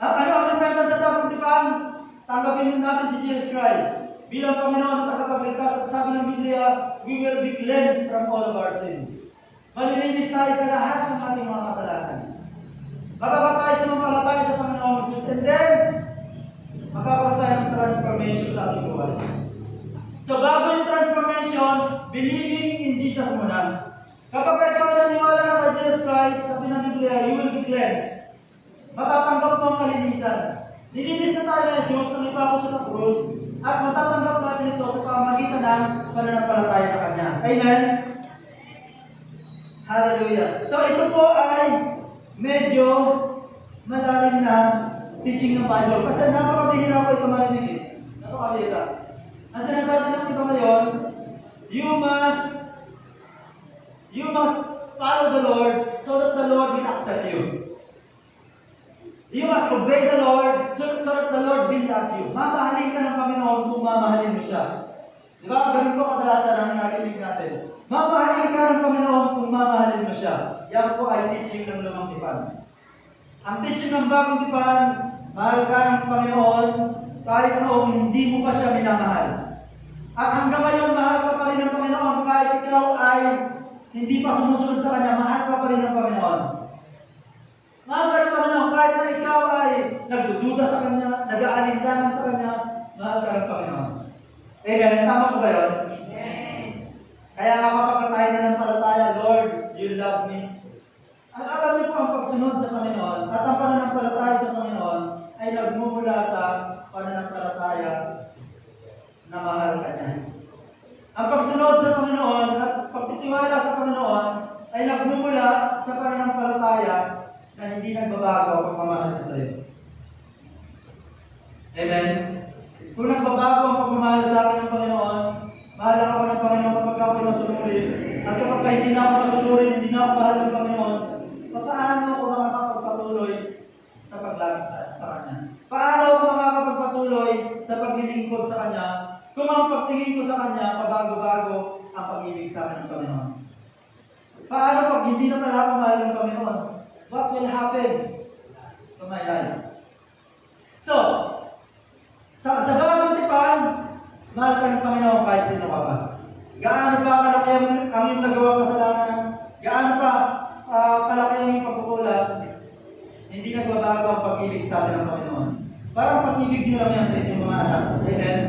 Ano ang repentance sa pagtipan? Tanggapin natin si Jesus Christ bilang Panginoon at tagapagligtas, at sabi ng Biblia, we will be cleansed from all of our sins. Malilinis tayo sa lahat ng ating mga kasalanan. Magkakaroon tayo sa mampalataya sa Panginoon Jesus, and then magkakaroon tayo ng transformation sa ating buhay. So bago yung transformation, believing in Jesus muna. Kapag ikaw naniwala na kay Jesus Christ, sabi ng Biblia, you will be cleansed. Matatanggap mo ang kalinisan. Nilinis na tayo na Jesus, nalipa ko siya sa krus, at matatanggap natin ito sa pamamagitan ng pananampalataya sa Kanya. Amen? Hallelujah. So ito po ay medyo malalim na teaching ng Bible. Kasi napakabihira po ito marinig eh. Napakabihira. Ang sinasabi ng ito ngayon, you must follow the Lord so that the Lord will accept you. You must obey the Lord so that the Lord will love you. Mamahalin ka ng Panginoon kung mamahalin mo siya. Di ba? Ganun po kadalasan ang nakikinig natin. Mamahalin ka ng Panginoon kung mamahalin mo siya. Yan po ay teaching ng lumang tipan. Ang teaching ng bagong tipan, mahal ka ng Panginoon kahit noong hindi mo pa siya minamahal. At hanggang ngayon, mahal ka pa rin ng Panginoon kahit ikaw ay hindi pa sumusunod sa Kanya, mahal ka pa rin ng Panginoon. Mahal ka ng Panginoon kahit na ikaw ay nagdududa sa Kanya, nag-aalinlangan sa Kanya, mahal ka ng Panginoon. Amen? Tama po ba yun? Kaya nga kapag tayo na ng palataya, Lord, you love me. At alam niyo po ang pagsunod sa Panginoon at ang pananampalataya sa Panginoon ay nagmumula sa pananampalataya na mahal ka niya. Ang pagsunod sa Panginoon at pagtitiwala sa Panginoon ay nagmumula sa pananampalataya na hindi nagbabago ang pagmamahal niya sa iyo. Amen? Kung nagbabago ang pagmamahal sa akin ng Panginoon, mahal ako ng Panginoon kapag ako nasunurin. At kapag hindi na ako nasunurin, hindi na ako mahal ng Panginoon, paano ako makakapagpatuloy sa paglapit sa Kanya? Paano ako makakapagpatuloy sa paglilingkod sa Kanya kung ang pagtingin ko sa Kanya, pabago-bago ang pag-ibig sa akin ng Panginoon? Paano pag hindi na pala ako mahal ng Panginoon? What will happen to my life? So, sa bagong tipan, mahal ka ng Panginoon kahit sino ka pa. Gaano pa kalaki ang iyong nagawa kasalanan? Gaano pa kalaki ang iyong pagkukulang? Hindi nagbabago ang pag-ibig sa atin ng Panginoon. Parang pag-ibig nyo lang yan sa inyong mga anak. Amen?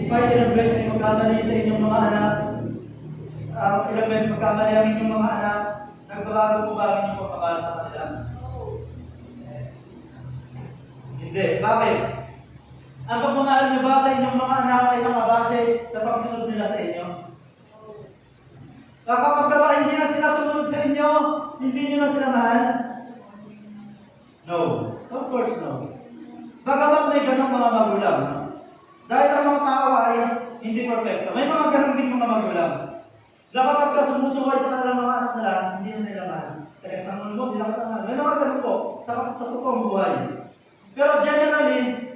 Kahit ilang beses magkamali sa inyong mga anak, ilang beses magkamali ang inyong mga anak, nagbabago po ba ang inyong pagmamahal sa kanila? Hindi. Bakit? Ang pagmamahal nyo ba sa inyong mga anak ay nakabase sa pagsunod nila sa inyo? Kapag ba hindi na sila sumunod sa inyo, hindi nyo na sila mahal? No. Of course no. Bagamat may ganong mga magulang. No? Dahil ang mga tao ay hindi perfecto. May mga ganong din mga magulang. Na kapag ka sumusuway sa kanilang mga anak nila, hindi na nila mahal. Kaya sa mundo, hindi na kita mahal. May mga ganon po sa totoong buhay. Pero generally,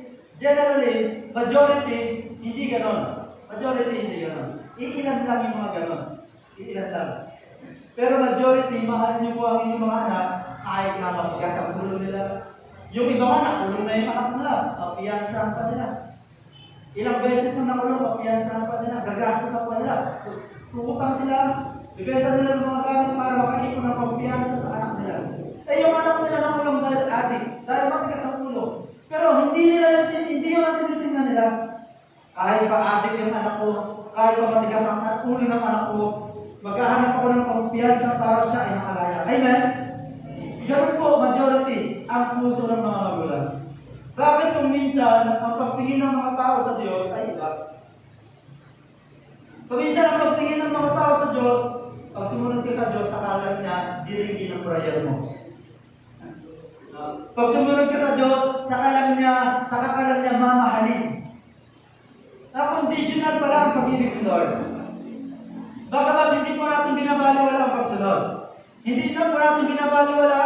majority, hindi ganon. Majority, hindi ganon. Iilan lang yung mga ganon. Iilan lang. Pero majority, mahal niyo po ang inyong mga anak, kahit na matigas ang ulo nila. Yung iba nga, nakulong na yung anak nila. Papiyansahan pa nila. Ilang beses na nakulong, papiyansahan pa nila. Gagastos pa nila. Tututang sila. Bibenta nila ng mga gamit para makaipon ng papiyansa sa anak nila. Eh yung anak nila nakulong dahil adik. Dahil matigas ang ulo. Pero hindi yun ang tinitingnan nila. Kahit pa adik yung anak ko, kahit pa matigas ang ulo ng anak ko, maghahanap ako ng kumpiyansa para siya ay makalaya. Amen? Ganun po, majority, ang puso ng mga magulang. Bakit kung minsan, ang pagtingin ng mga tao sa Diyos ay iba? Kung minsan ang pagtingin ng mga tao sa Diyos, pag sumunod ka sa Diyos, akala niya, diringin ang prayer mo. Pag sumunod ka sa Diyos, sa kakalan niya mamahalin. Na-conditional pala ang pag-ibig ng Lord. Bagamat hindi po natin binabaliwala ang pagsunod. Hindi na po natin binabaliwala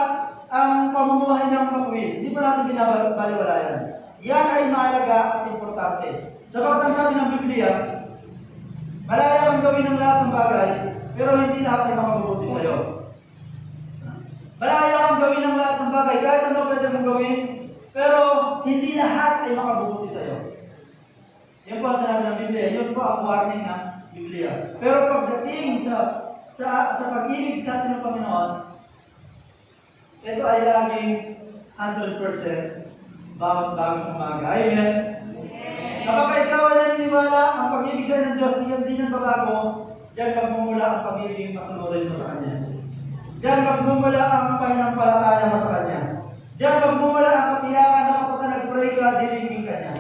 ang pamumuhay ng matuwid. Hindi po natin binabaliwala yan. Yan ay mahalaga at importante. Dapat ang sabi ng Biblia, malaya kang gawin ng lahat ng bagay, pero hindi lahat ay makabubuti sa iyo. Malaya kang gawin ng lahat ng bagay, kahit ano pwede mong gawin, Pero hindi lahat ay makabubuti sa iyo. Yan po ang sinabi ng Biblia. Yun po ang warning ng Biblia. Pero pagdating sa pag-ibig sa atin ng Panginoon, ito ay laging 100% bawat bagong umaga. Amen? Kapag ikaw ay naniniwala, ang pag-ibig sa'yo ng Diyos, di yan babago, diyan magmumula ang pag-ibig masunurin mo sa Kanya. Diyan magmumula ang pananampalataya mo sa Kanya. Diyan magmumula ang katiyakan na kapag nag-pray ka, dirigin ka niya.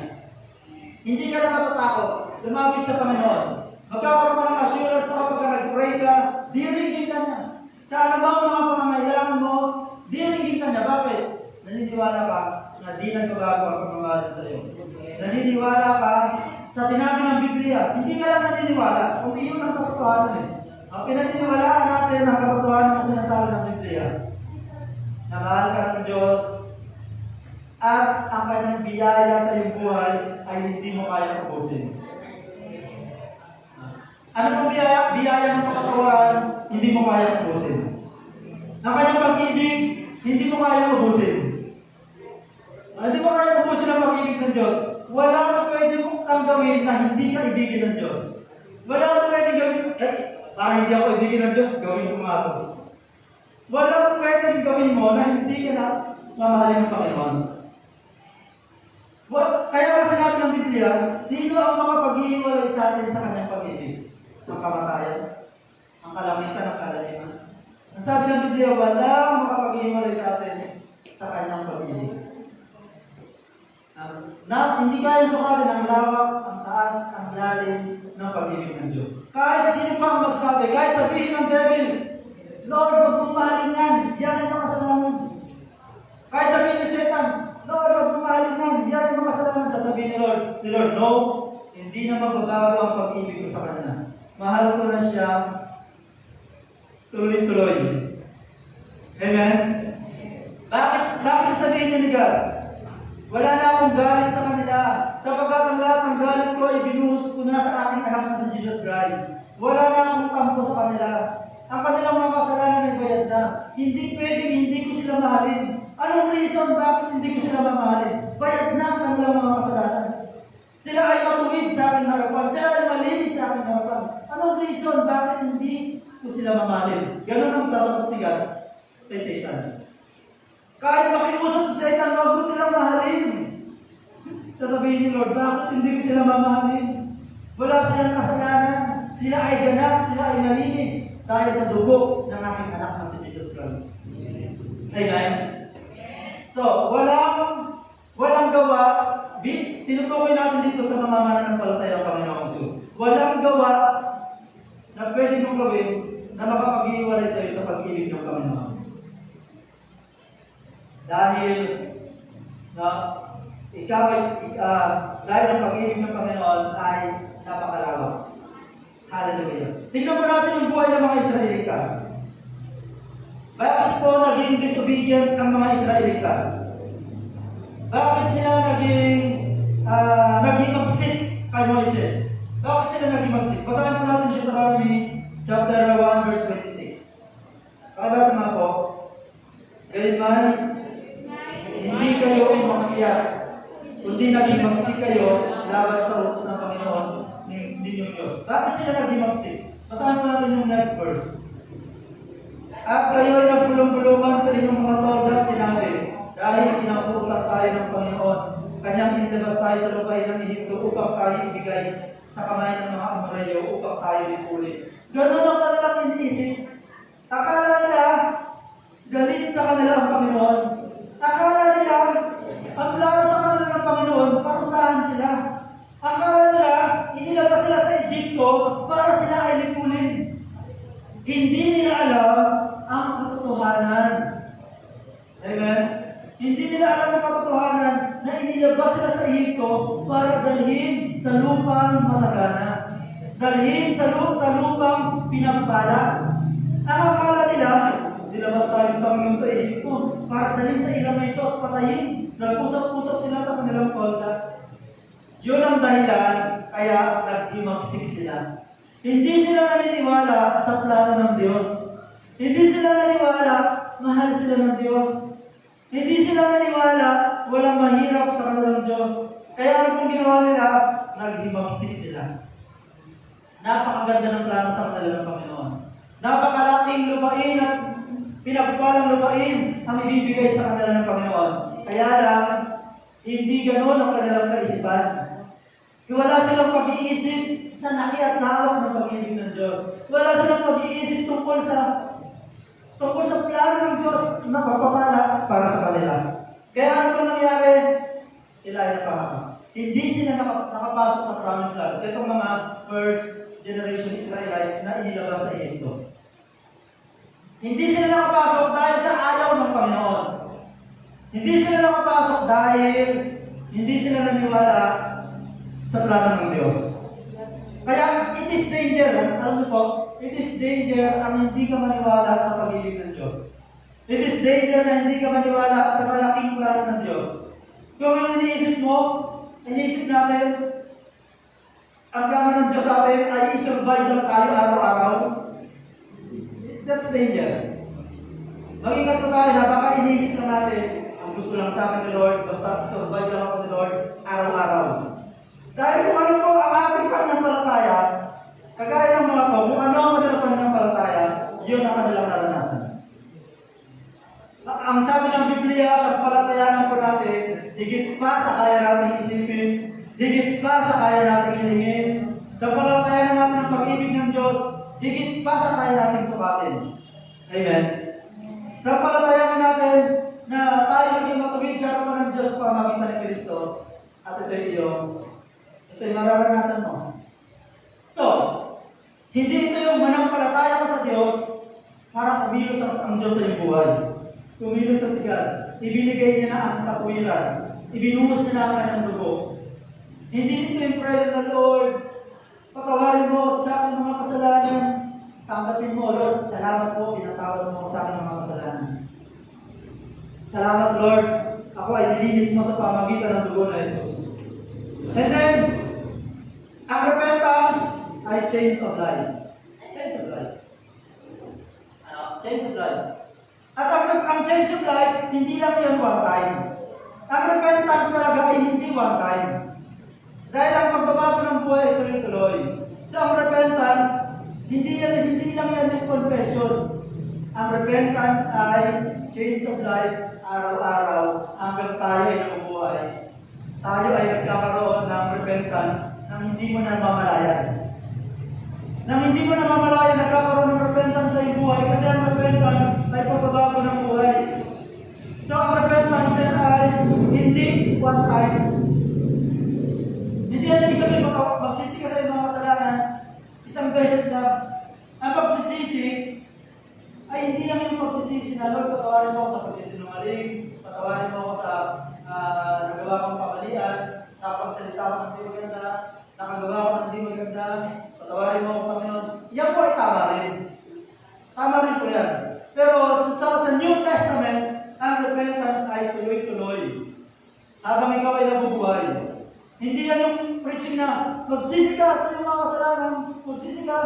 Hindi ka na matatakot, lumapit sa Panginoon. Magkakaroon ka ng assurance na kapag nag-pray ka, dirigin ka niya. Sa anumang mga pangangailangan mo, dirigin ka niya. Bakit? Naniniwala ka na di nagbabago ang pagmamahal sa iyo. Naniniwala ka sa sinabi ng Biblia. Hindi ka lang naniniwala, kung iyon ang katotohanan eh. Ang pinaniniwalaan natin ang katotohanan na sinasabi ng Biblia. Na mahal ka ng Diyos at ang kanyang biyaya sa iyong buhay ay hindi mo kaya ubusin. Ano pong biyaya? Biyaya ng pagkatawaran, hindi mo kaya ubusin. Ang kanyang pag-ibig, hindi mo kaya ubusin. Hindi mo kaya ubusin ang pag-ibig ng Diyos. Wala kang pwede kang gawin na hindi ka ibigin ng Diyos. Wala kang pwede gawin, parang hindi ako ibigin ng Diyos, gawin ko nga ito. Wala kang pwede gawin mo na hindi ka na mamahalin ng Panginoon. Kaya nga sinabi ng Biblia, sino ang makapag-iwalay sa atin sa kanyang pag-ibig? Ang kamatayan, ang kalamitan, ang kalaliman. Ang sabi ng Biblia, wala ang makapag-iwalay sa atin sa kanyang pag-ibig. Na hindi kaya sukalin ang lawak, ang taas, ang lalim ng pag-ibig ng Diyos. Kahit sino pa ang magsabi, kahit sabihin ng devil, Lord, huwag mong mahalin yan, yan ay makasalanan. Kahit sabihin ni Satan, Lord, huwag mong mahalin yan, yan ay makasalanan. Sasabihin ni Lord, no, hindi na magbabago ang pag-ibig ko sa kanya. Mahal ko na siya, tuloy-tuloy. Amen? Bakit sabihin niyo ni God? Wala na akong galit sa kanila, sapagkat ang lahat ng galit ko ay binuhos ko na sa aking anak na si Jesus Christ. Wala na akong tampo sa kanila. Ang kanilang mga kasalanan ay bayad na. Hindi pwedeng hindi ko sila mahalin. Anong reason bakit hindi ko sila mamahalin? Bayad na ang kanilang mga kasalanan. Sila ay matuwid sa aking harapan. Sila ay malinis sa aking harapan. Anong reason bakit hindi ko sila mamahalin? Ganun ang sasagot ni God kay Satan. Kahit makiusap si Satan, huwag mo silang mahalin. Sasabihin ni Lord, bakit hindi ko sila mamahalin? Wala silang kasalanan. Sila ay ganap, sila ay malinis dahil sa dugo ng aking anak na si Jesus Christ. Amen? So, walang gawa. Tinutukoy natin dito sa mga mananampalataya ng Panginoong Jesus. Walang gawa na pwede mong gawin na makapag-iwalay sa iyo sa pag-ibig ng Panginoon. Dahil ikaw ay, dahil ang pag-ibig ng Panginoon ay napakalawak. Hallelujah. Tingnan po natin yung buhay ng mga Israelita. Bakit po naging disobedient ang mga Israelita? Bakit sila naging magsik kay Moises? Bakit sila naging magsik? Basahin po natin Deuteronomy chapter 1 verse 26. Pakabasa nga po. Gayunman, hindi kayo umakyat, kundi naging magsik kayo laban sa utos ng Panginoon ninyong Diyos. Bakit sila naging magsik? Basahin po natin yung next verse. At kayo ay nagpulong-pulungan sa inyong mga tolda at sinabi, dahil pinaputak tayo ng Panginoon, kanyang inilabas tayo sa lupain ng Ehipto upang tayo ibigay sa kamay ng mga Amoreo upang tayo ipuli. Ganun ang kanilang iniisip. Akala nila, galit sa kanila ang Panginoon. Akala nila, ang plano sa kanila ng Panginoon, parusahan sila. Akala nila, inilabas sila sa Egypto para sila ay lipulin. Hindi nila alam ang katotohanan. Amen? Hindi nila alam ang katotohanan na inilabas sila sa Egypto para dalhin sa lupang masagana. Dalhin sa lupang pinagpala. Ang akala nila, dilabas tayo ng Panginoon sa Egypto para dalhin sa ilang ito at patayin. Nagpusap-pusap sila sa kanilang kolda. Yun ang dahilan kaya naghimagsik sila. Hindi sila naniniwala sa plano ng Diyos. Hindi sila naniniwala mahal sila ng Diyos. Hindi sila naniniwala walang mahirap sa kanilang Diyos. Kaya ano pong ginawa nila? Naghimagsik sila. Napakaganda ng plano sa kanila ng Panginoon. Napakalaking lupain at pinagpalang lupain ang ibibigay sa kanila ng Panginoon. Kaya lang, hindi ganoon ang kanilang kaisipan. Wala silang pag-iisip sa laki at lawak ng pag-ibig ng Diyos. Wala silang pag-iisip tungkol sa plano ng Diyos na papapala para sa kanila. Kaya ano po nangyari? Sila ay napahama. Hindi sila nakapasok sa promised land. Itong mga first generation Israelites na inilabas sa Egypto. Hindi sila nakapasok dahil sa ayaw ng Panginoon. Hindi sila nakapasok dahil hindi sila naniwala sa plano ng Diyos. Kaya it is danger, alam niyo po, it is danger ang hindi ka maniwala sa pag-ibig ng Diyos. It is danger na hindi ka maniwala sa malaking plano ng Diyos. Kung ang iniisip natin, ang plano ng Diyos sa atin ay i-survive lang tayo araw-araw, that's danger. Mag-ingat po tayo na baka iniisip lang natin, ang gusto lang sa akin ni Lord, basta i-survive lang ako ni Lord araw-araw. Dahil kung ano po ang ating pananampalataya, kagaya ng mga to, kung ano ang kanilang pananampalataya, yun ang kanilang naranasan. Ang sabi ng Biblia sa palatayanan po natin, higit pa sa kaya nating isipin, higit pa sa kaya nating hilingin, sa palatayanan natin ng pag-ibig ng Diyos, higit pa sa kaya nating sukatin. Amen. Sa palatayanan natin na tayo naging matuwid sa harapan ng Diyos pamagitan ni Kristo, at ito yung mararanasan mo. So, hindi ito yung manampalataya ka sa Diyos para kumilos ang Diyos sa iyong buhay. Kumilos na siya. Ibinigay niya na ang katwiran. Ibinuhos niya na ang kanyang dugo. Hindi ito yung prayer na, Lord, patawarin mo sa aking mga kasalanan. Tanggapin mo, Lord. Salamat po, pinatawad mo sa aking mga kasalanan. Salamat, Lord. Ako ay nilinis mo sa pamagitan ng dugo na Jesus. And then, ang repentance ay change of life. Change of life. Change of life. At ang change of life, hindi lang yan one time. Ang repentance talaga ay hindi one time. Dahil ang pagbabago ng buhay ay tuloy-tuloy. So ang repentance, hindi lang yan yung confession. Ang repentance ay change of life araw-araw hanggang tayo ay nabubuhay. Tayo ay nagkakaroon ng repentance nang hindi mo na mamalayan. Nang hindi mo na mamalayan, nagkakaroon ng repentance sa iyong buhay kasi ang repentance ay pagbabago ng buhay. So ang repentance ay hindi one time. Hindi yan ibig sabihin magsisi ka sa iyong mga kasalanan isang beses lang. Ang pagsisisi ay hindi lang yung pagsisisi na, Lord, patawarin mo ako sa pagsisinungaling, patawarin mo ako sa nagawa kong kamalian, nakapagsalita ko ng di maganda, nakagawa ko ng di maganda, patawarin mo ako, Panginoon. Yan po ay tama rin. Tama rin po yan. Pero sa New Testament, ang repentance ay tuloy-tuloy. Habang ikaw ay nabubuhay. Hindi yan yung preaching na magsisi ka sa iyong mga kasalanan, magsisi ka.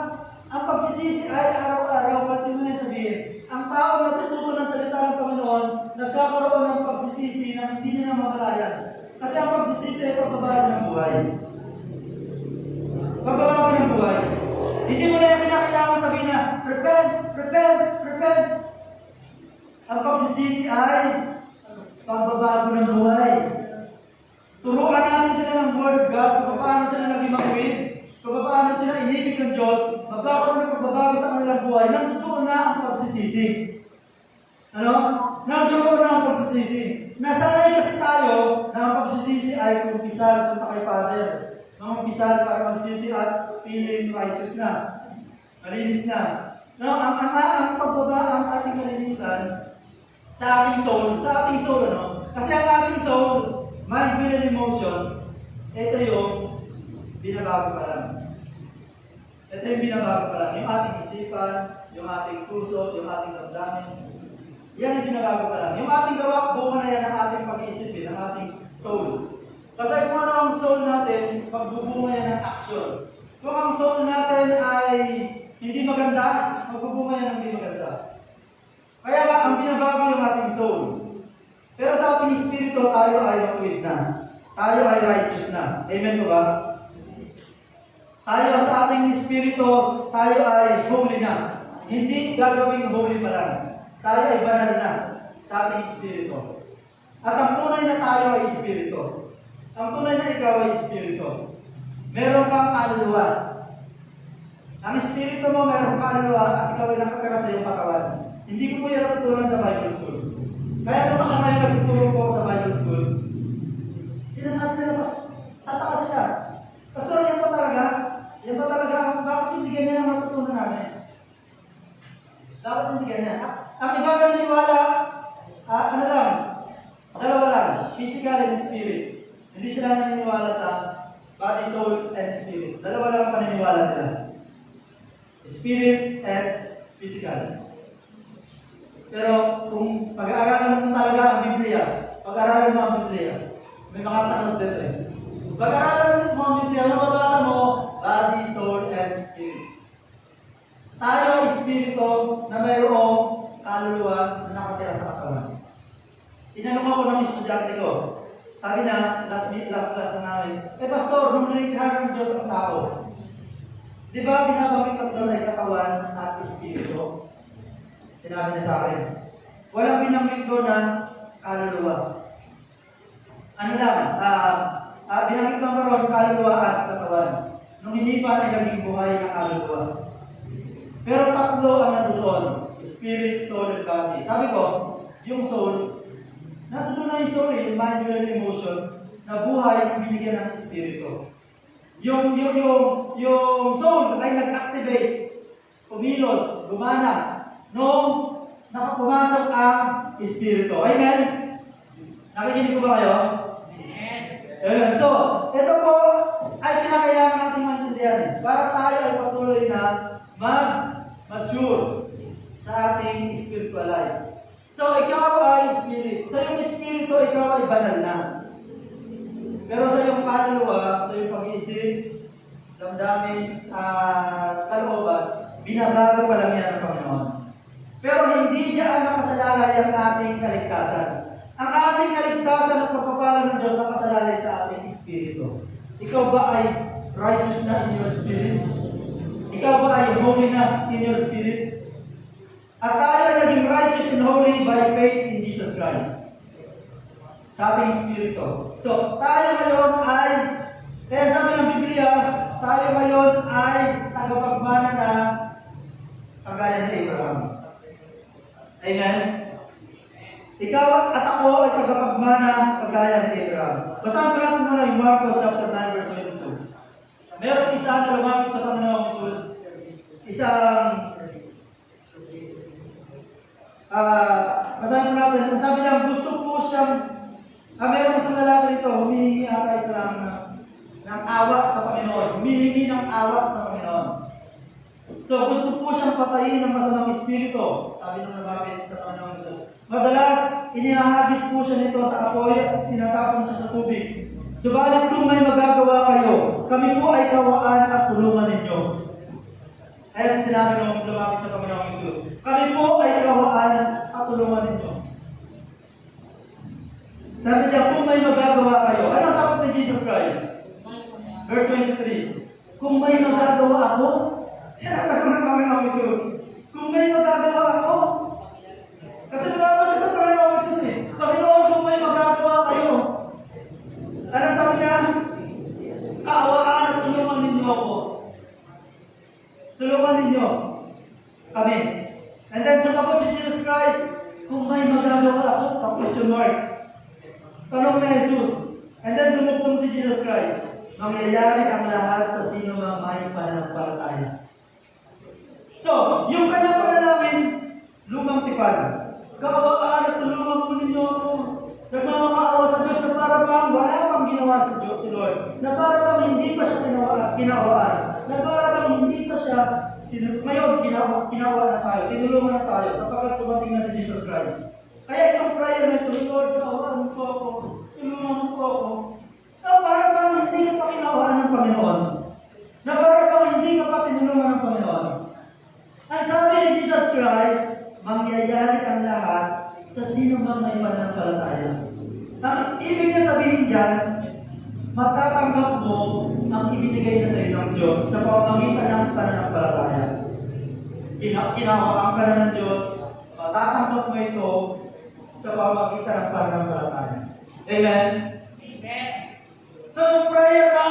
Ang pagsisisi ay araw-araw, pati mo na sabihin. Ang tao natututo ng salita ng Panginoon, nagkakaroon ng pagsisisi na hindi niya na mamalayan. Kasi ang pagsisisi ay pagbabago ng buhay. Pagbabago ng buhay. Hindi mo na yung kinakailangan sabihin na, repent, repent, repent. Ang pagsisisi ay pagbabago ng buhay. Turuan natin sila ng Word of God kung paano sila naging makuwid, kung paano sila inibig ng Diyos, magkakaroon ng pagbabago sa kanilang buhay, nandoon na ang pagsisisi. Ano? Nandoon na ang pagsisisi. Nasanay kasi tayo na ang pagsisisi ay kumpisal punta kay Father. Mamampisal para magsisi at feeling righteous na. Malinis na. No? Ang pagbaba, ang ating kalinisan sa ating soul, ano? Kasi ang ating soul, mind, will, and emotion, ito yung binabago pa lang. Ito yung binabago pa lang. Yung ating isipan, yung ating puso, yung ating damdamin. Yan yung binabago pa lang. Yung ating gawa, bunga na yan ang ating pag-iisipin, ang ating soul. Kasi kung ano ang soul natin, pagbubunga yan ng action. Kung ang soul natin ay hindi maganda, magbubunga yan ng hindi maganda. Kaya ba, ang binabago yung ating soul. Pero sa ating espiritu, tayo ay matuwid na. Tayo ay righteous na. Amen po ba? Tayo sa ating espiritu, tayo ay holy na. Hindi gagawing holy pa lang. Tayo ay banal na sa ating espiritu. At ang tunay na tayo ay espiritu. Ang tunay na ikaw ay espiritu. Meron kang kaluluwa. Ang espiritu mo meron kang kaluluwa at ikaw ay nakatira sa iyong katawan. Hindi ko po yan natutunan sa Bible School. Kaya kung baka ngayon nagtuturo ko sa Bible School, sinasabi nila, tataka sila. Pastor, yan ba talaga? Yan ba talaga? Bakit hindi ganyan ang matutunan namin? Dapat hindi ganyan. Ang iba naniniwala, ano lang, dalawa lang, physical and spirit. Hindi sila naniniwala sa body, soul, and spirit. Dalawa lang ang paniniwala nila. Spirit and physical. Pero kung pag-aaralan mo talaga ang Biblia, pag-aaralan mo ang Biblia, may mga tanong dito eh. Pag-aaralan mo ang Biblia, mababasa mo, body, soul, and spirit. Tayo ay espiritu na mayroong kaluluwa na nakatira sa katawan. Tinanong ako ng estudyante ko, sabi na, last class na namin, Pastor, nung nilikha ng Diyos ang tao, di ba binabangit ang doon ay katawan at espiritu? Sinabi niya sa akin, walang binanggit doon na kaluluwa. Ano lang, binanggit lang ron kaluluwa at katawan. Nung hindi pa ay naging buhay ng kaluluwa. Pero tatlo ang natutuon, spirit, soul, and body. Sabi ko, yung soul, natutuon na yung soul, yung mind, will, and emotion, na buhay ang binigyan ng espiritu. Yung soul ay nag-activate, kumilos, gumana, nung nakapumasok ang espiritu. Amen? Nakikinig ko ba kayo? Amen. So, ito po ay kinakailangan natin maintindihan para tayo ay patuloy na mag-mature sa ating spiritual life. So, ikaw ay spirit. Sa iyong espiritu, ikaw ay banal na. Pero sa iyong kaluluwa, sa iyong pag-iisip, damdamin, kalooban, binabago pa lang yan ng Panginoon. Pero hindi diyan nakasalalay ang ating kaligtasan. Ang ating kaligtasan at pagpapala ng Diyos nakasalalay sa ating espiritu. Ikaw ba ay righteous na in your spirit? Ikaw ba ay holy na in your spirit? At tayo ay naging righteous and holy by faith in Jesus Christ. Sa ating espiritu. So, tayo ngayon ay, kaya sabi ng Biblia, tayo ngayon ay tagapagmana na kagaya ni Abraham. Amen? Ikaw at ako ay tagapagmana kagaya ni Abraham. Basahin natin muna yung Marcos chapter 9 verse 22. Meron isa na lumapit sa Panginoong Jesus. Basahin natin. Ang sabi niya, gusto po siyang, meron isang lalaki nito, humihingi ata ito ng awa sa Panginoon. Humihingi ng awa sa Panginoon. So, gusto po siyang patayin ng masamang espiritu. Sabi nung nababit sa Panginoon Jesus. Madalas, inihahagis po siya nito sa apoy at tinatapon siya sa tubig. Subalit kung may magagawa kayo, kami po ay kawaan at tulungan ninyo. Ayan sinabi nung lumapit sa Panginoon Jesus. Kami po ay kawaan at tulungan ninyo. Sabi niya, kung may magagawa kayo. Ano ang sagot ni Jesus Christ? Verse 23. Kung may magagawa ako, yan ang ng Panginoong Jesus. Kung may magagawa ako, kasi lumapit siya sa Panginoong Jesus eh. Panginoon, kung may magagawa kayo. Ano sabi niya? Kaawaan at tulungan ninyo ako. Tulungan ninyo kami. And then sumagot si Jesus Christ, kung may magagawa ako, question mark. Tanong ni Jesus. And then dumugtong si Jesus Christ. Mangyayari ang lahat sa sino mang may pananampalataya. So, yung kanyang panalangin, lumang tipan. Kaawaan at tulungan po ninyo ako. Nagmamakaawa sa Diyos na para bang wala pang ginawa sa Diyos si Lord. Na para bang hindi pa siya kinawaan. Na para bang hindi pa siya, ngayon ginawa na tayo, tinulungan na tayo sapagkat tumating na si Jesus Christ. Kaya itong prayer na ito, Lord, kaawaan po ako, tulungan po ako. Na para bang hindi ka pa kinawaan ng Panginoon. Na para bang hindi ka pa tinulungan ng Panginoon. Ang sabi ni Jesus Christ, mangyayari ang lahat sa sino personal na pananampalataya. Ang ibig niya sabihin dyan, matatanggap mo ang ibinigay na sa iyo ng Diyos sa pamamagitan ng pananampalataya. Kinawaan ka na ng Diyos, matatanggap mo ito sa pamamagitan ng pananampalataya. Amen? Amen. So, prayer na,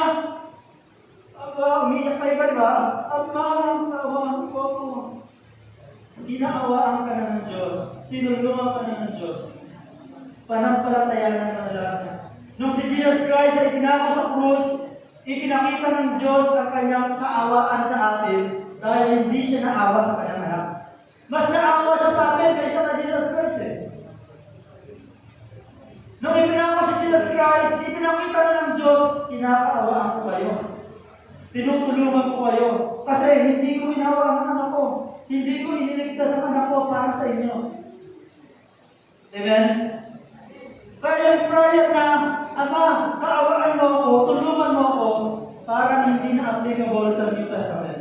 umiyak pa iba, diba? Tawaan ko. Ginaawaan ka na ng Diyos. Tinulungan ka na ng Diyos. Panampalatayanan ka na. Nung si Jesus Christ ay pinako sa krus, ipinakita ng Diyos ang kanyang kaawaan sa atin dahil hindi siya naawa sa kanyang anak. Mas naawa siya sa atin kaysa na Jesus Christ eh. Nung ipinako si Jesus Christ, ipinakita na ng Diyos, kinakaawaan ko kayo. Tinutulungan ko kayo. Kasi hindi ko inawa ang anak ko. Hindi ko iniligtas ang anak ko para sa inyo. Amen? Kaya yung prayer na, Ama, kaawaan mo ako, tulungan mo ako, para hindi na applicable sa New Testament.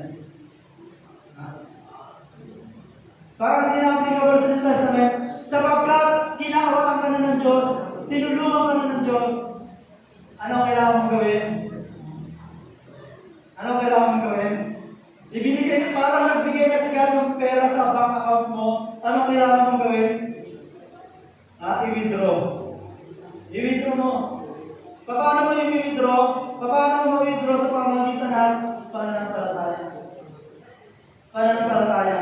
Para hindi na applicable sa New Testament, sapagkat kinaawaan ka na ng Diyos, tinulungan ka na ng Diyos, anong kailangan mong gawin? Anong kailangan mong gawin? Ibinigay, parang nagbigay na si God ng pera sa bank account mo, anong kailangan mong gawin? I-withdraw. I-withdraw mo. Paano mo i-withdraw? Paano mo i-withdraw sa pamamagitan ng pananampalataya? Pananampalataya.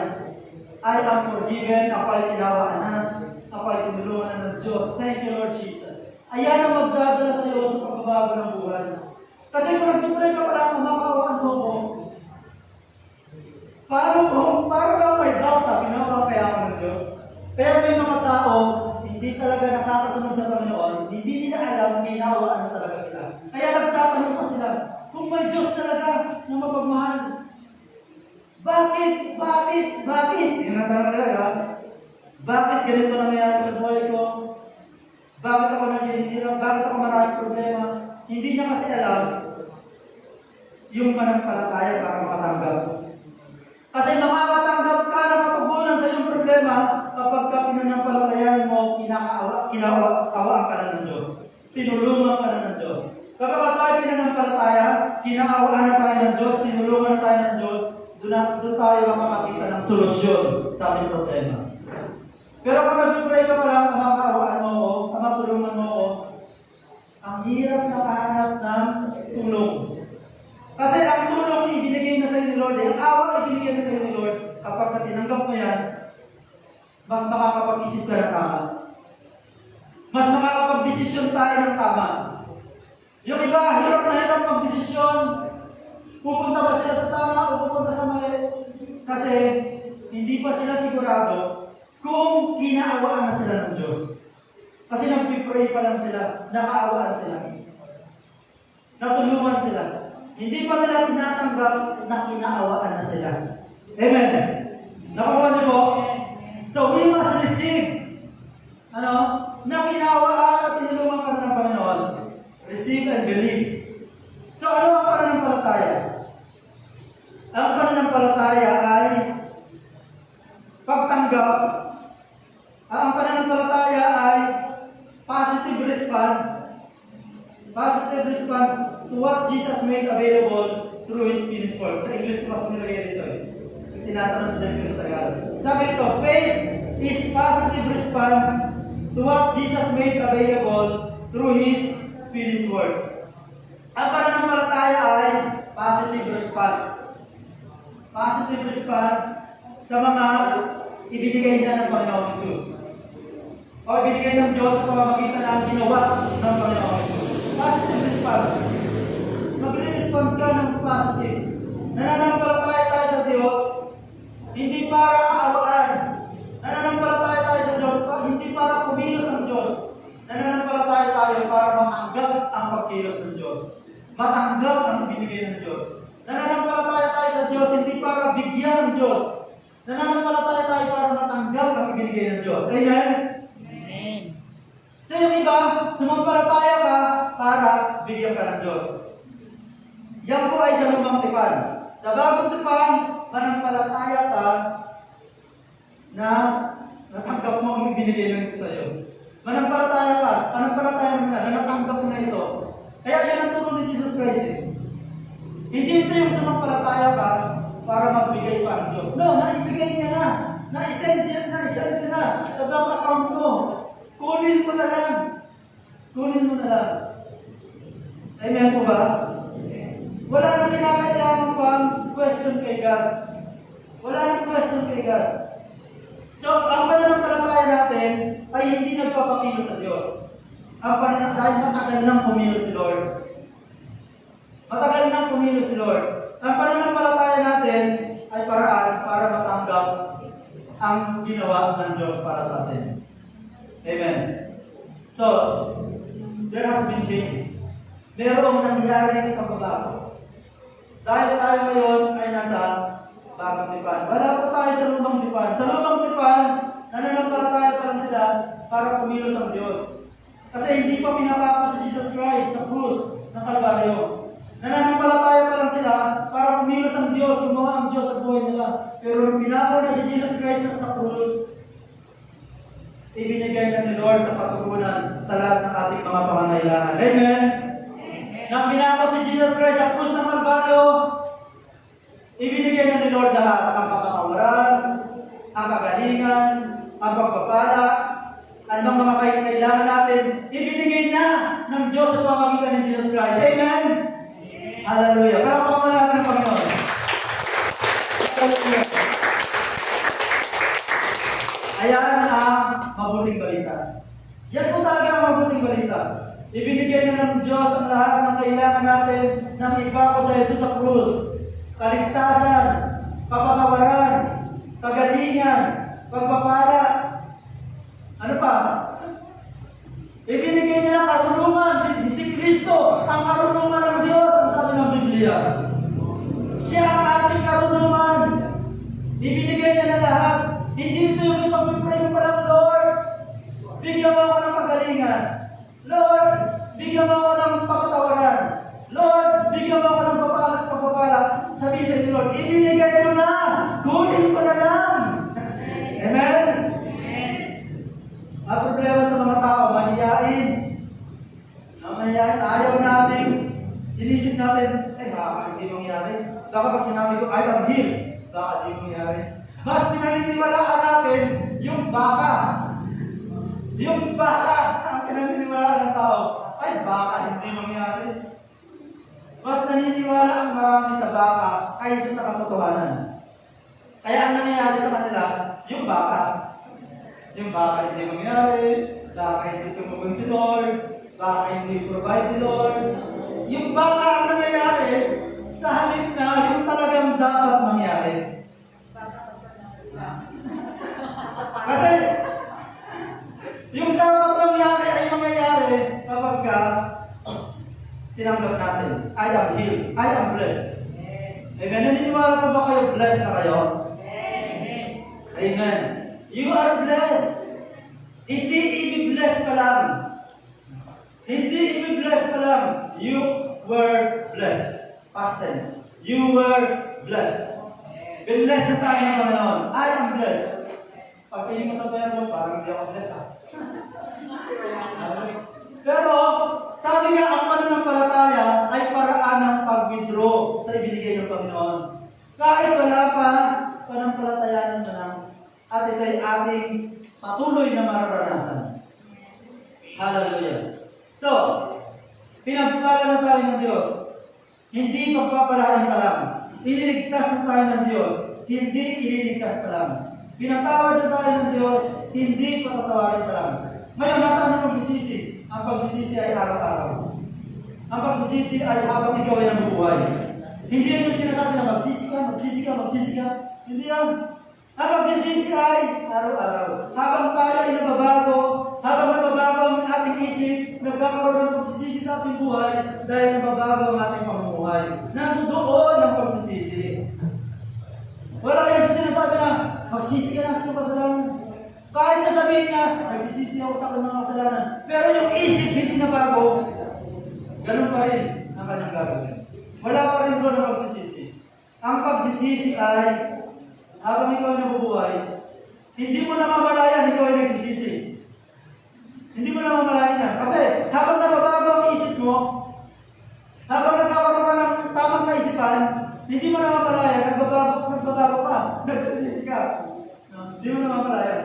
I am forgiven, ako ay tinawaan na, ako ay tinulungan na ng Diyos. Thank you, Lord Jesus. Ayan ang magdadala sa iyo sa pagbabago ng buhay. Kasi kung nag-pray ka pala, kumakawaan mo ko, Para ba may doubt na pinawa kaya ako ng Diyos? Kaya may mga tao, hindi talaga nakakasunod sa Panginoon, hindi nila alam, ginawaan na talaga sila. Kaya nagtatanong pa sila, kung may Diyos talaga na mapagmahal, bakit? Yung natanong nila, ha? Bakit ganito nangyayari sa buhay ko? Bakit ako nag-iintirang? Bakit ako maraming problema? Hindi niya kasi alam yung pananampalataya para matanggap. Kasi makakatanggap ka na matugunan sa iyong problema kapag ka pinanampalatayan mo, kinaawa ka na ng Diyos. Tinulungan ka na ng Diyos. Kapag tayo pinanampalataya, kinaawaan na tayo ng Diyos, tinulungan na tayo ng Diyos, doon tayo makakita ng solusyon sa ating problema. Pero kung nag-pray ka pala, makakaawaan mo ako, matulungan mo ako, ang hirap na kahanap ng tulong. Kasi ang tulong ibinigay na sa iyo ni Lord, ang awa ibinigay na sa iyo ni Lord, kapag tinanggap mo yan, mas makakapag-isip ka ng tama. Mas makakapag-desisyon tayo ng tama. Yung iba, hirap na hirap mag-desisyon. Pupunta ba sila sa tama o pupunta sa mali? Kasi hindi pa sila sigurado kung kinaawaan na sila ng Diyos. Kasi nag-pray pa lang sila, nakaawaan sila. Natulungan sila. Hindi pa nila tinatanggap na kinaawaan na sila. Amen. Nakuha niyo po? So we must receive na kinaawaan at tinulungan ka ng Panginoon. Receive and believe. So ano ang pananampalataya? Ang pananampalataya ay pagtanggap. Ang pananampalataya ay positive response. Positive response to what Jesus made available through His finished work. Sa English ko mas nilagay dito eh. Tinatanong sa English sa Tagalog. Sabi nito, faith is positive response to what Jesus made available through His finished work. Ang pananampalataya ay positive response. Positive response sa mga ibinigay niya ng Panginoong Hesus. O ibinigay ng Diyos sa pamamagitan ng ginawa ng Panginoong Hesus. Positive response. Mag-respond ka ng positive. Nananampalataya tayo sa Diyos, hindi para kaawaan. Nananampalataya tayo sa Diyos, hindi para kumilos ang Diyos. Nananampalataya tayo para matanggap ang pagkilos ng Diyos. Matanggap ang binigay ng Diyos. Nananampalataya tayo sa Diyos, hindi para bigyan ng Diyos. Nananampalataya tayo para matanggap ang binigay ng Diyos. Amen? Amen. Sa yung iba, sumampalataya ka para bigyan ka ng Diyos. Yan po ay sa lumang tipan. Sa bagong tipan, manampalataya ka na natanggap mo ang binigay ng Diyos sa iyo. Manampalataya ka, panampalataya mo na natanggap mo na ito. Kaya yan ang turo ni Jesus Christ eh. Hindi ito yung sumampalataya ka para magbigay pa ang Diyos. No, naibigay niya na. Na-send niya na sa bank account mo. Kunin mo na lang. Kunin mo na lang. Amen po ba? Wala nang kinakailangan pang question kay God. Wala nang question kay God. So, ang pananampalataya natin ay hindi nagpapakilo sa Diyos. Ang pananampalataya, matagal nang pumilo si Lord. Matagal nang pumilo si Lord. Ang pananampalataya natin ay paraan para matanggap ang ginawa ng Diyos para sa atin. Amen. So, there has been change. Merong nangyaring pagbabago. Dahil tayo ngayon ay nasa bagong tipan. Wala pa tayo sa lumang tipan. Sa lumang tipan, nananampalataya pa lang sila para kumilos ang Diyos. Kasi hindi pa pinapako si Jesus Christ sa krus ng Kalbaryo. Nananampalataya pa lang sila para kumilos ang Diyos, gumawa ang Diyos sa buhay nila. Pero nung pinako na si Jesus Christ sa krus, ibinigay na ni Lord na patugunan sa lahat ng ating mga pangangailangan. Amen? Nang pinako si Jesus Christ sa krus ng Kalbaryo, ibinigay na ni Lord lahat ang kapatawaran, ang kagalingan, ang pagpapala, anong mga kailangan natin, ibinigay na ng Diyos sa pamamagitan ni Jesus Christ. Amen? Hallelujah. Palakpakan natin ng Panginoon. Hallelujah. Ayan ang mabuting balita. Yan po talaga ang mabuting balita. Ibinigay na ng Diyos ang lahat ng kailangan natin nang ipako sa Jesus sa krus. Kaligtasan, kapatawaran, kagalingan, pagpapala. Ano pa? Ibinigay niya ng karunungan, si Kristo, ang karunungan ng Diyos, ang sabi ng Biblia. Siya ang ating karunungan. Ibinigay niya na lahat. Hindi ito yung ipag-pray pa lang, Lord. Bigyan mo ako ng pagalingan. Lord, bigyan mo ako ng kapatawaran. Lord, bigyan mo ako ng pagpapala. Sabi sa inyo, Lord, ibinigay mo na. Kunin ko na lang. Amen? Ang problema sa mga tao, mahihain. Ayaw natin, inisip natin, baka hindi mangyari. Baka pag sinabi ko, I am healed, baka hindi mangyari. Mas pinaniniwalaan natin yung baka. Yung baka, ang pinaniniwalaan ng tao, baka hindi mangyari. Mas naniniwala ang marami sa baka kaysa sa katotohanan. Kaya ang nangyayari sa kanila, yung baka. Yung baka hindi mangyari, baka hindi tumulong si Lord, baka hindi provide ni Lord. Yung baka ang nangyayari sa halip na yung talagang dapat mangyari. Kasi yung dapat mangyari ay mangyayari kapag tinanggap natin. I am healed. I am blessed. Amen. Naniniwala po ba kayo blessed na kayo? Amen. You are blessed. Hindi i-bless ka lang. Hindi i-bless ka lang. You were blessed. Past tense. You were blessed. Blessed na tayo ng Panginoon. I am blessed. Pag piling mo sa verbo, parang hindi ako blessed ha. Pero, sabi nga, ang pananampalataya ay paraan ng pag-withdraw sa ibinigay ng Panginoon. Kahit wala pa, panampalatayanan mo na at ito ay ating patuloy na mararanasan. Hallelujah. So, pinagpapala na tayo ng Diyos. Hindi pagpapalain pa lang. Iniligtas na tayo ng Diyos. Hindi ililigtas pa lang. Pinatawad na tayo ng Diyos. Hindi patatawarin pa lang. Ngayon, nasaan ang pagsisisi? Ang pagsisisi ay araw-araw. Ang pagsisisi ay habang ikaw ay nabubuhay. Hindi yan yung sinasabi na magsisi ka. Hindi yan. Ang pagsisisi ay araw-araw. Habang tayo ay nababago, habang nababago ang ating isip, nagkakaroon ng pagsisisi sa ating buhay dahil nababago ang ating pamumuhay. Nandoon ang pagsisisi. Wala yan sinasabi na magsisi ka na sa kasalanan. Kahit na sabihin niya, nagsisisi ako sa kanyang kasalanan. Pero yung isip hindi na bago, ganun pa rin ang kanyang gagawin. Wala pa rin doon ang pagsisisi. Ang pagsisisi ay, habang ikaw ay nabubuhay, hindi mo na mamalayan, ikaw ay nagsisisi. Hindi mo namamalayan yan. Kasi habang nababago ang isip mo, habang nagkakaroon ka ng tamang kaisipan, hindi mo namamalayan, nagbabago pa, nagsisisi ka. No? Hindi mo namamalayan.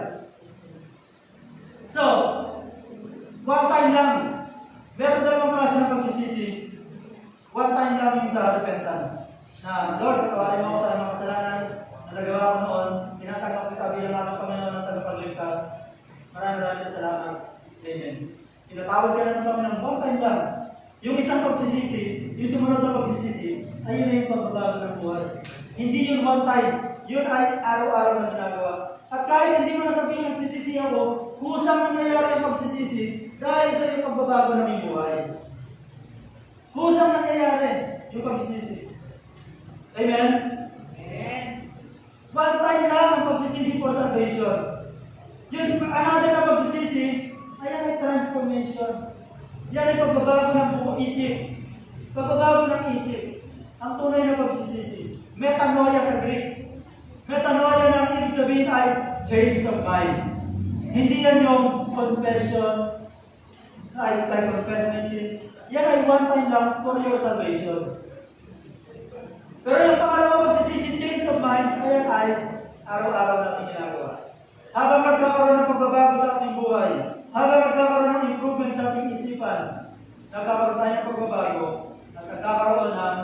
So, one time lang. Meron dalawang klase ng pagsisisi. One time lang yung sa repentance. Na, Lord, patawarin mo ako sa mga kasalanan na nagawa ko noon. Tinatanggap kita bilang aking Panginoon ng tagapagligtas. Maraming salamat. Amen. Tinatawag ka na ng Panginoon. One time lang. Yung isang pagsisisi, yung sumunod na pagsisisi, ayun na yung pagbabago ng buhay. Hindi yun one time. Yun ay araw-araw na ginagawa. At kahit hindi mo nasabihin nagsisisi ako, kusang nangyayari ang pagsisisi dahil sa yung pagbabago ng iyong buhay. Kusang nangyayari yung pagsisisi. Amen? Amen. One time lang ang pagsisisi for salvation. Yung another na pagsisisi, ayan ay transformation. Yan ay pagbabago ng buong isip. Pagbabago ng isip. Ang tunay na pagsisisi. Metanoia sa Greek. Metanoia na ang ibig sabihin ay change of mind. Hindi yan yung confession. Ay, confess yan ay one time lang for your salvation. Pero yung pangalawang pagsisisi, change of mind, ayan ay araw-araw natin ginagawa. Habang nagkakaroon ng pagbabago sa ating buhay, habang nagkakaroon ng improvement sa ating isipan, nagkakaroon tayo ng pagbabago, nagkakaroon ng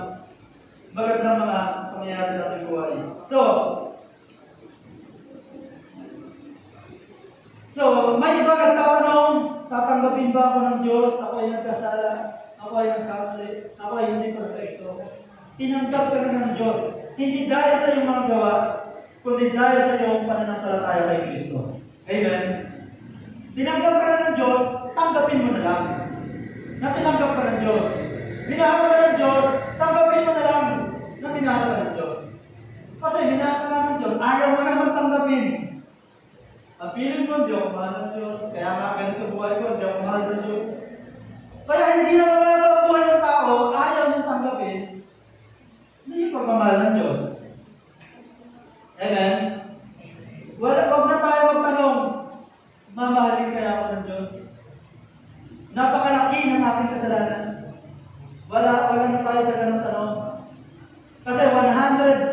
magandang mga pangyayari sa ating buhay. So, may iba nagtatanong, tatanggapin ba ako ng Diyos? Ako ay nagkasala, ako ay nagkamali, ako ay hindi perfecto. Tinanggap ka na ng Diyos, hindi dahil sa iyong mga gawa, kundi dahil sa iyong pananampalataya kay Kristo. Amen? Tinanggap ka na ng Diyos, tanggapin mo na lang. Na tinanggap ka ng Diyos. Minahal ka ng Diyos, tanggapin mo na lang na minahal ka ng Diyos. Kasi minahal ka ng Diyos, ayaw mo naman tanggapin. Ang feeling ko, hindi ako mahal ng Diyos. Kaya nga ganito buhay ko, hindi ako mahal ng Diyos. Kaya hindi na mabago ang buhay ng tao, ayaw niyang tanggapin. Hindi pagmamahal ng Diyos. Amen? Wag na tayo magtanong, mamahalin kaya ako ng Diyos? Napakalaki ng aking kasalanan. Wala na tayo sa ganang tanong. Kasi 100.100%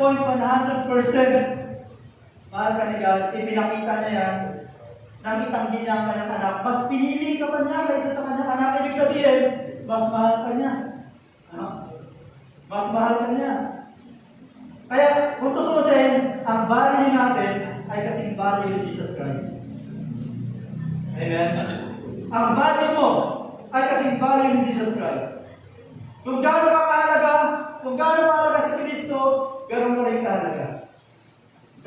mahal ka ni God, ipinakita niya yan, nakitang din ang kanyang anak. Mas pinili ka pa niya kaysa sa kanyang anak. Ibig sabihin, mas mahal ka niya. Ano? Mas mahal ka niya. Kaya, kung tutusin, ang value natin ay kasing value ni Jesus Christ. Amen? Ang value mo ay kasing value ni Jesus Christ. Kung gaano ka kahalaga si Kristo, ganoon mo rin kahalaga.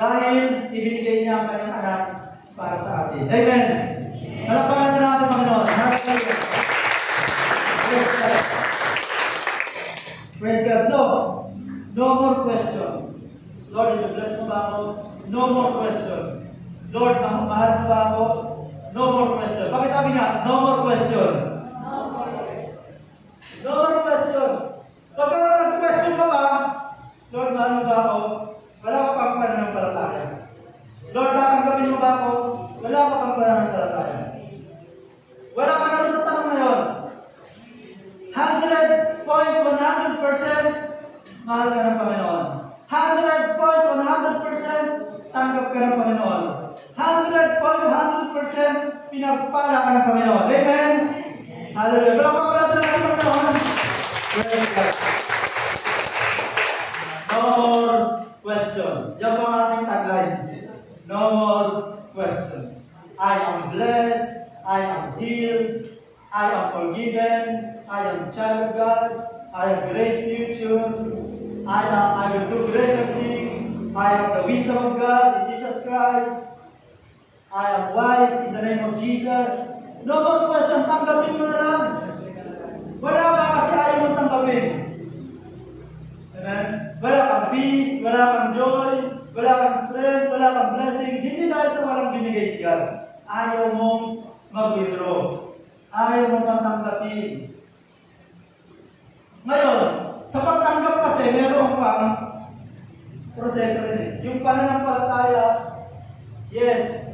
Dahil ibinigay niya ang kanyang anak para sa atin. Amen? Palakpakan na natin, Panginoon. Hallelujah. Praise God. So, no more question. Lord, i-bless mo ba ako? No more question. Lord, mahal mo ba ako? No more question. Bakit sabi nga, no more question? No more question. No more question. Pagka nag-question ka ba, Lord, mahal mo ba ako? Wala ka pang pananampalataya. Lord, tatanggapin mo ba ako? Wala ka pang pananampalataya. Wala ka na rin sa tanong na yun. 100.100% mahal ka ng Panginoon. 100.100% tanggap ka ng Panginoon. 100.100% pinagpala ka ng Panginoon. Amen? Hallelujah. Wala ka pala talaga ng Panginoon. Praise God. No more question. Yan po ang ating tagline. No more question. I am blessed. I am healed. I am forgiven. I am child of God. I have great future. I will do greater things. I have the wisdom of God in Jesus Christ. I am wise in the name of Jesus. No more question. Tanggapin mo na lang. Wala pa kasi ayaw mo tanggapin. Amen? Wala kang peace, wala kang joy, wala kang strength, wala kang blessing. Hindi dahil sa walang binigay si God. Ayaw mong mag-withdraw. Ayaw mong tanggapin. Ngayon, sa pagtanggap kasi, meron pang proseso rin eh. Yung pananampalataya, yes,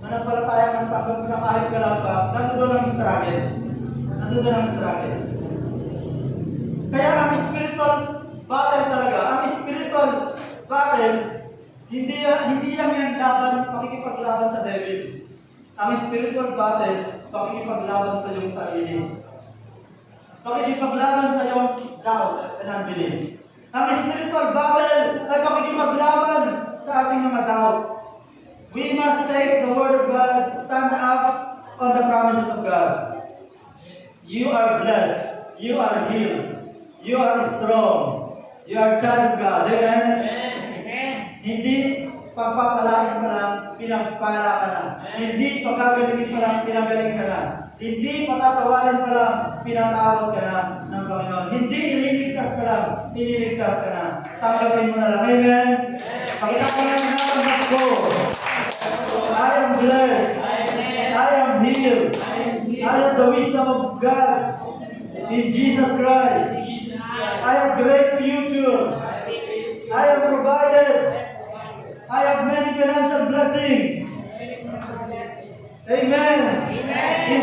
Manampalataya ng tanggap na kahit kalapa, nandoon ang struggle. Nandoon ang struggle. Kaya ang spiritual battle talaga, ang spiritual battle, hindi lang yan laban, pakikipaglaban sa devil. Ang spiritual battle, pakikipaglaban sa iyong sarili. Pakikipaglaban sa iyong doubt and unbelief. Ang spiritual battle ay pakikipaglaban sa ating mga doubt. We must take the word of God, stand up on the promises of God. You are blessed. You are healed. You are strong. You are child of God. Amen? Hindi pagpapalain ka lang, pinagpala ka na. Hindi pagkagalingin ka lang, pinagaling ka na. Hindi patatawarin ka lang, pinatawad ka na ng Panginoon. Hindi ililigtas ka lang, ililigtas ka na. Tanggapin mo na lang. Amen? Pagkakapag na ng ko. I am blessed. I am healed. I have the wisdom of God in Jesus Christ. I have great future. I am provided. I have many financial blessings. Amen. In